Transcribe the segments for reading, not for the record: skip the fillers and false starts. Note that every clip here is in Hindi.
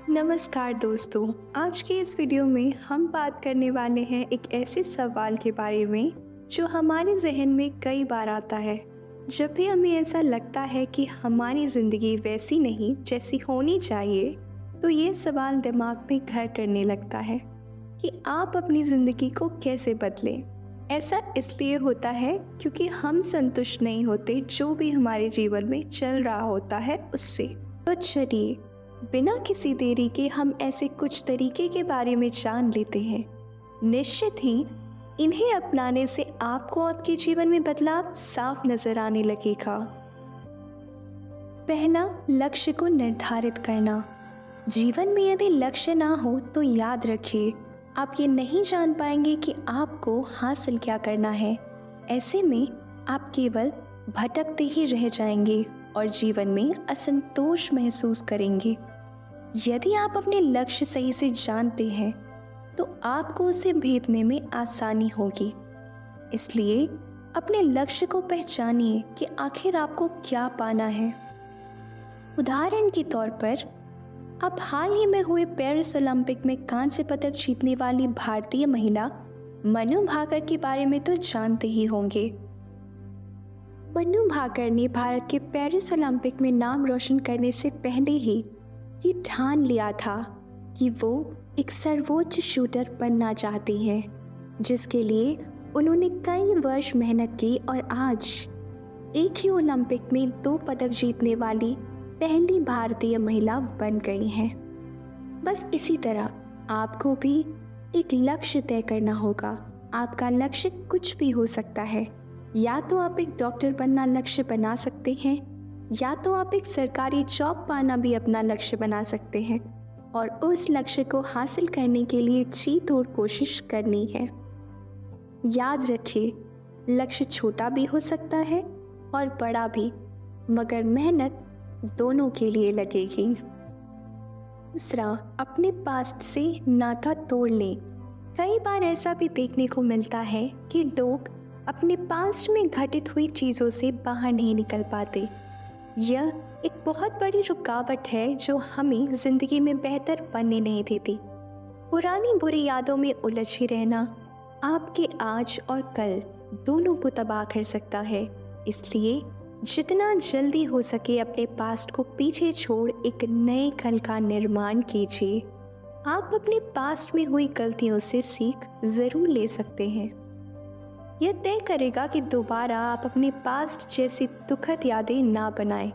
नमस्कार दोस्तों। आज के इस वीडियो में हम बात करने वाले हैं एक ऐसे सवाल के बारे में जो हमारे जहन में कई बार आता है। जब भी हमें ऐसा लगता है कि हमारी ज़िंदगी वैसी नहीं जैसी होनी चाहिए, तो ये सवाल दिमाग में घर करने लगता है कि आप अपनी ज़िंदगी को कैसे बदलें। ऐसा इसलिए होता है क्योंकि हम संतुष्ट नहीं होते जो भी हमारे जीवन में चल रहा होता है उससे। तो चलिए, बिना किसी देरी के हम ऐसे कुछ तरीके के बारे में जान लेते हैं। निश्चित ही इन्हें अपनाने से आपको आपके जीवन में बदलाव साफ नजर आने लगेगा। पहला, लक्ष्य को निर्धारित करना। जीवन में यदि लक्ष्य ना हो तो याद रखिए, आप ये नहीं जान पाएंगे कि आपको हासिल क्या करना है। ऐसे में आप केवल भटकते ही रह जाएंगे और जीवन में असंतोष महसूस करेंगे। यदि आप अपने लक्ष्य सही से जानते हैं तो आपको उसे भेदने में आसानी होगी। इसलिए अपने लक्ष्य को पहचानिए कि आखिर आपको क्या पाना है। उदाहरण के तौर पर, आप हाल ही में हुए पेरिस ओलंपिक में कांस्य पदक जीतने वाली भारतीय महिला मनु भाकर के बारे में तो जानते ही होंगे। मनु भाकर ने भारत के पेरिस ओलंपिक में नाम रोशन करने से पहले ही ये ठान लिया था कि वो एक सर्वोच्च शूटर बनना चाहती हैं, जिसके लिए उन्होंने कई वर्ष मेहनत की और आज एक ही ओलंपिक में 2 पदक जीतने वाली पहली भारतीय महिला बन गई हैं। बस इसी तरह आपको भी एक लक्ष्य तय करना होगा। आपका लक्ष्य कुछ भी हो सकता है। या तो आप एक डॉक्टर बनना लक्ष्य बना सकते हैं, या तो आप एक सरकारी जॉब पाना भी अपना लक्ष्य बना सकते हैं और उस लक्ष्य को हासिल करने के लिए जी तोड़ कोशिश करनी है। याद रखिए, लक्ष्य छोटा भी हो सकता है और बड़ा भी, मगर मेहनत दोनों के लिए लगेगी। दूसरा, अपने पास्ट से नाता तोड़ लें। कई बार ऐसा भी देखने को मिलता है कि लोग अपने पास्ट में घटित हुई चीज़ों से बाहर नहीं निकल पाते। यह एक बहुत बड़ी रुकावट है जो हमें ज़िंदगी में बेहतर बनने नहीं देती। पुरानी बुरी यादों में उलझे रहना आपके आज और कल दोनों को तबाह कर सकता है। इसलिए जितना जल्दी हो सके अपने पास्ट को पीछे छोड़ एक नए कल का निर्माण कीजिए। आप अपने पास्ट में हुई गलतियों से सीख ज़रूर ले सकते हैं। यह तय करेगा कि दोबारा आप अपने पास्ट जैसी दुखद यादें ना बनाएं।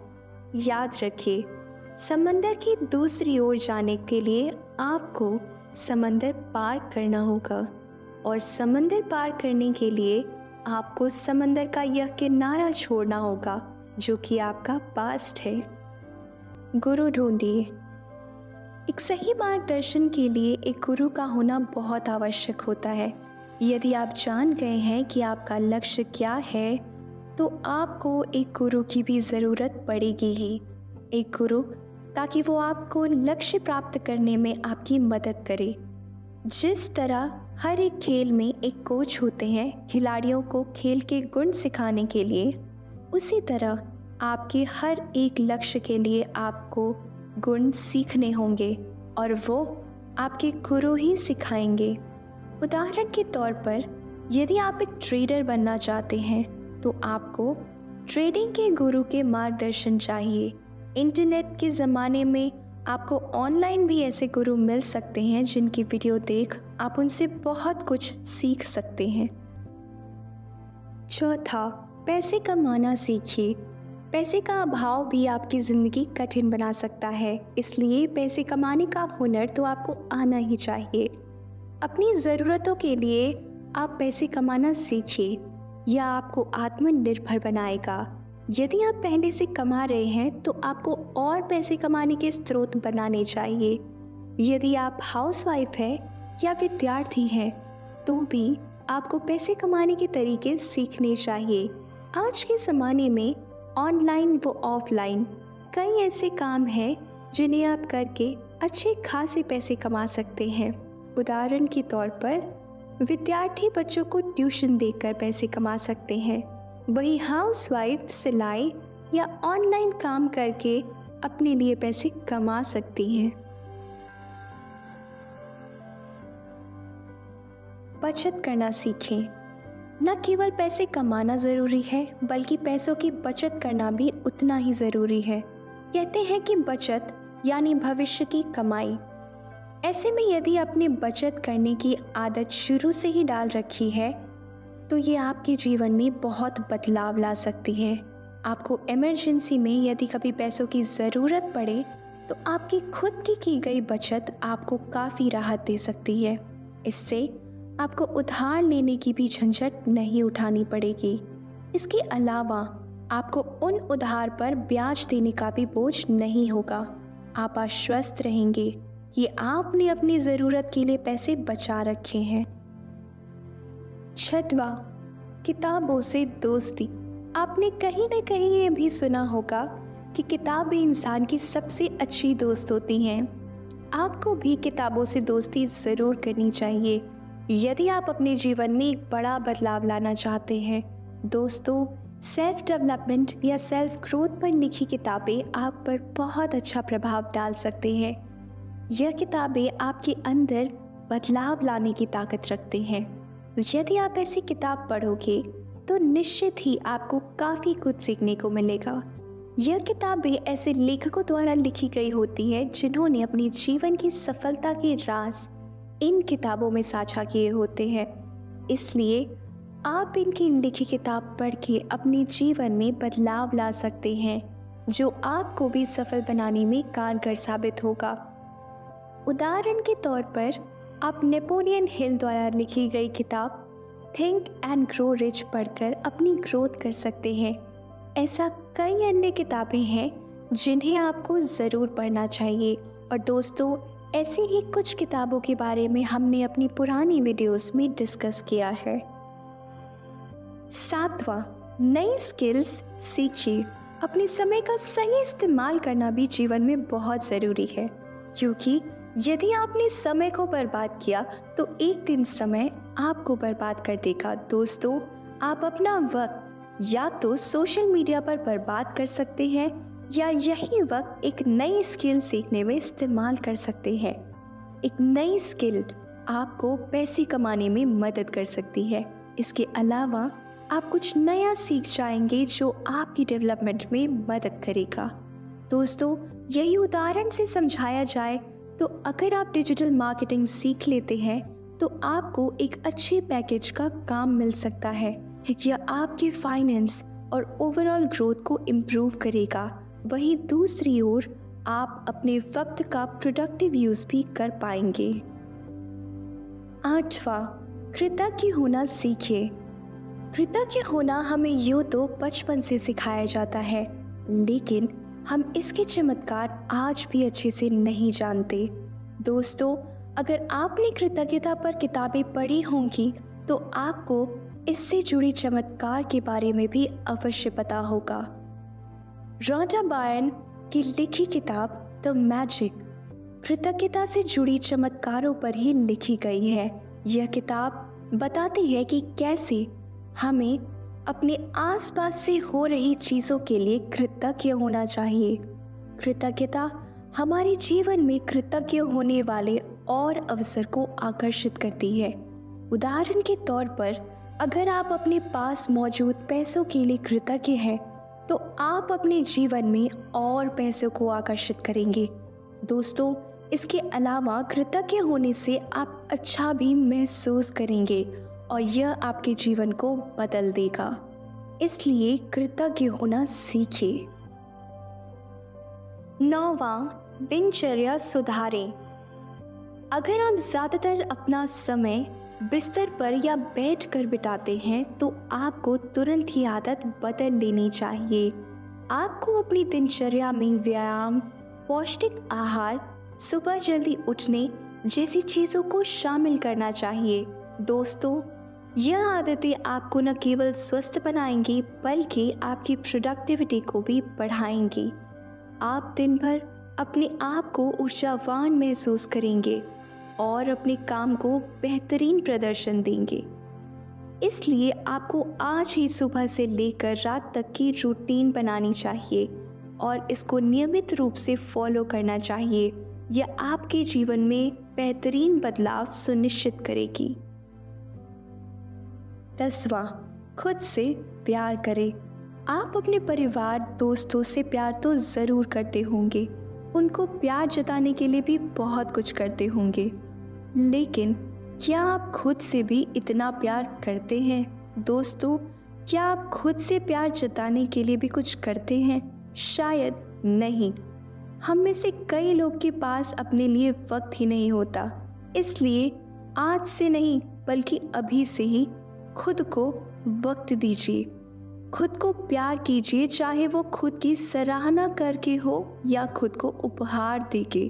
याद रखिए, समंदर की दूसरी ओर जाने के लिए आपको समंदर पार करना होगा और समंदर पार करने के लिए आपको समंदर का यह किनारा छोड़ना होगा जो कि आपका पास्ट है। गुरु ढूंढिए। एक सही मार्गदर्शन के लिए एक गुरु का होना बहुत आवश्यक होता है। यदि आप जान गए हैं कि आपका लक्ष्य क्या है, तो आपको एक गुरु की भी ज़रूरत पड़ेगी ही। एक गुरु, ताकि वो आपको लक्ष्य प्राप्त करने में आपकी मदद करे। जिस तरह हर एक खेल में एक कोच होते हैं खिलाड़ियों को खेल के गुण सिखाने के लिए, उसी तरह आपके हर एक लक्ष्य के लिए आपको गुण सीखने होंगे और वो आपके गुरु ही सिखाएंगे। उदाहरण के तौर पर, यदि आप एक ट्रेडर बनना चाहते हैं तो आपको ट्रेडिंग के गुरु के मार्गदर्शन चाहिए। इंटरनेट के ज़माने में आपको ऑनलाइन भी ऐसे गुरु मिल सकते हैं जिनकी वीडियो देख आप उनसे बहुत कुछ सीख सकते हैं। चौथा, पैसे कमाना सीखिए। पैसे का अभाव भी आपकी ज़िंदगी कठिन बना सकता है, इसलिए पैसे कमाने का हुनर तो आपको आना ही चाहिए। अपनी ज़रूरतों के लिए आप पैसे कमाना सीखिए। यह आपको आत्मनिर्भर बनाएगा। यदि आप पहले से कमा रहे हैं तो आपको और पैसे कमाने के स्रोत बनाने चाहिए। यदि आप हाउसवाइफ हैं या विद्यार्थी हैं तो भी आपको पैसे कमाने के तरीके सीखने चाहिए। आज के ज़माने में ऑनलाइन व ऑफलाइन कई ऐसे काम हैं जिन्हें आप करके अच्छे खासे पैसे कमा सकते हैं। उदाहरण के तौर पर, विद्यार्थी बच्चों को ट्यूशन देकर पैसे कमा सकते हैं, वही हाउसवाइफ सिलाई या ऑनलाइन काम करके अपने लिए पैसे कमा सकती हैं। बचत करना सीखें। न केवल पैसे कमाना ज़रूरी है, बल्कि पैसों की बचत करना भी उतना ही ज़रूरी है। कहते हैं कि बचत यानी भविष्य की कमाई। ऐसे में यदि आपने बचत करने की आदत शुरू से ही डाल रखी है, तो ये आपके जीवन में बहुत बदलाव ला सकती है। आपको इमरजेंसी में यदि कभी पैसों की ज़रूरत पड़े, तो आपकी खुद की गई बचत आपको काफ़ी राहत दे सकती है। इससे आपको उधार लेने की भी झंझट नहीं उठानी पड़ेगी। इसके अलावा आपको उन उधार पर ब्याज देने का भी बोझ नहीं होगा। आप आश्वस्त रहेंगे कि आपने अपनी ज़रूरत के लिए पैसे बचा रखे हैं। छठवां, किताबों से दोस्ती। आपने कहीं न कहीं ये भी सुना होगा कि किताबें इंसान की सबसे अच्छी दोस्त होती हैं। आपको भी किताबों से दोस्ती ज़रूर करनी चाहिए यदि आप अपने जीवन में एक बड़ा बदलाव लाना चाहते हैं। दोस्तों, सेल्फ डेवलपमेंट या सेल्फ ग्रोथ पर लिखी किताबें आप पर बहुत अच्छा प्रभाव डाल सकते हैं। यह किताबें आपके अंदर बदलाव लाने की ताकत रखते हैं। यदि आप ऐसी किताब पढ़ोगे तो निश्चित ही आपको काफ़ी कुछ सीखने को मिलेगा। यह किताबें ऐसे लेखकों द्वारा लिखी गई होती हैं जिन्होंने अपने जीवन की सफलता के राज इन किताबों में साझा किए होते हैं। इसलिए आप इनकी लिखी किताब पढ़ के अपने जीवन में बदलाव ला सकते हैं, जो आपको भी सफल बनाने में कारगर साबित होगा। उदाहरण के तौर पर आप नेपोलियन हिल द्वारा लिखी गई किताब थिंक एंड ग्रो रिच पढ़कर अपनी ग्रोथ कर सकते हैं। ऐसा कई अन्य किताबें हैं जिन्हें आपको ज़रूर पढ़ना चाहिए। और दोस्तों, ऐसी ही कुछ किताबों के बारे में हमने अपनी पुरानी वीडियोस में डिस्कस किया है। सातवां, नई स्किल्स सीखिए। अपने समय का सही इस्तेमाल करना भी जीवन में बहुत ज़रूरी है, क्योंकि यदि आपने समय को बर्बाद किया तो एक दिन समय आपको बर्बाद कर देगा। दोस्तों, आप अपना वक्त या तो सोशल मीडिया पर बर्बाद कर सकते हैं या यही वक्त एक नई स्किल सीखने में इस्तेमाल कर सकते हैं। एक नई स्किल आपको पैसे कमाने में मदद कर सकती है। इसके अलावा आप कुछ नया सीख जाएंगे जो आपकी डेवलपमेंट में मदद करेगा। दोस्तों, यही उदाहरण से समझाया जाए तो अगर आप डिजिटल मार्केटिंग सीख लेते हैं तो आपको एक अच्छे पैकेज का काम मिल सकता है। यह आपके फाइनेंस और ओवरऑल ग्रोथ को इम्प्रूव करेगा। वहीं दूसरी ओर आप अपने वक्त का प्रोडक्टिव यूज़ भी कर पाएंगे। आठवां, कृतज्ञ होना सीखिए। कृतज्ञ होना हमें यूँ तो बचपन से सिखाया जाता है, लेकिन हम इसके चमत्कार आज भी अच्छे से नहीं जानते। दोस्तों, अगर आपने कृतज्ञता पर किताबें पढ़ी होंगी तो आपको इससे जुड़ी चमत्कार के बारे में भी अवश्य पता होगा। रॉन्डा बायर्न की लिखी किताब द मैजिक कृतज्ञता से जुड़ी चमत्कारों पर ही लिखी गई है। यह किताब बताती है कि कैसे हमें अपने आसपास से हो रही चीज़ों के लिए कृतज्ञ होना चाहिए। कृतज्ञता हमारे जीवन में कृतज्ञ होने वाले और अवसर को आकर्षित करती है। उदाहरण के तौर पर, अगर आप अपने पास मौजूद पैसों के लिए कृतज्ञ हैं तो आप अपने जीवन में और पैसों को आकर्षित करेंगे। दोस्तों, इसके अलावा कृतज्ञ होने से आप अच्छा भी महसूस करेंगे और यह आपके जीवन को बदल देगा। इसलिए कृतज्ञ होना सीखिए। 9वां, दिनचर्या सुधारें। अगर आप ज़्यादातर अपना समय बिस्तर पर या बैठ कर बिताते हैं तो आपको तुरंत ही आदत बदल लेनी चाहिए। आपको अपनी दिनचर्या में व्यायाम, पौष्टिक आहार, सुबह जल्दी उठने जैसी चीज़ों को शामिल करना चाहिए। दोस्तों, यह आदतें आपको न केवल स्वस्थ बनाएंगी बल्कि आपकी प्रोडक्टिविटी को भी बढ़ाएंगी। आप दिन भर अपने आप को ऊर्जावान महसूस करेंगे और अपने काम को बेहतरीन प्रदर्शन देंगे। इसलिए आपको आज ही सुबह से लेकर रात तक की रूटीन बनानी चाहिए और इसको नियमित रूप से फॉलो करना चाहिए। यह आपके जीवन में बेहतरीन बदलाव सुनिश्चित करेगी। 10वां, खुद से प्यार करें। आप अपने परिवार दोस्तों से प्यार तो ज़रूर करते होंगे, उनको प्यार जताने के लिए भी बहुत कुछ करते होंगे, लेकिन क्या आप खुद से भी इतना प्यार करते हैं? दोस्तों, क्या आप खुद से प्यार जताने के लिए भी कुछ करते हैं? शायद नहीं। हम में से कई लोग के पास अपने लिए वक्त ही नहीं होता, इसलिए आज से नहीं बल्कि अभी से ही खुद को वक्त दीजिए, खुद को प्यार कीजिए, चाहे वो खुद की सराहना करके हो या खुद को उपहार देके।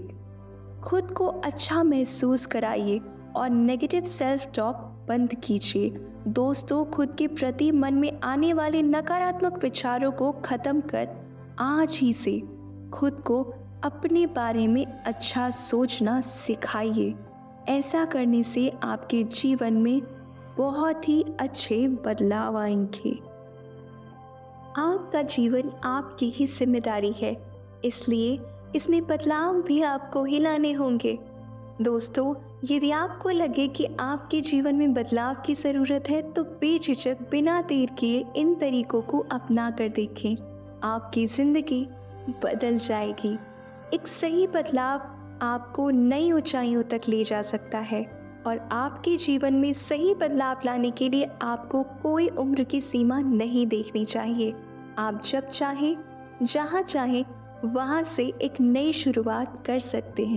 खुद को अच्छा महसूस कराइए और नेगेटिव सेल्फ टॉक बंद कीजिए। दोस्तों, खुद के प्रति मन में आने वाले नकारात्मक विचारों को खत्म कर आज ही से खुद को अपने बारे में अच्छा सोचना सिखाइए। ऐसा करने से आपके जीवन में बहुत ही अच्छे बदलाव आएंगे। आपका जीवन आपकी ही जिम्मेदारी है, इसलिए इसमें बदलाव भी आपको ही लाने होंगे। दोस्तों, यदि आपको लगे कि आपके जीवन में बदलाव की ज़रूरत है तो बेझिझक बिना देर किए इन तरीकों को अपना कर देखें। आपकी ज़िंदगी बदल जाएगी। एक सही बदलाव आपको नई ऊंचाइयों तक ले जा सकता है और आपके जीवन में सही बदलाव लाने के लिए आपको कोई उम्र की सीमा नहीं देखनी चाहिए। आप जब चाहें, जहां चाहें, वहां से एक नई शुरुआत कर सकते हैं।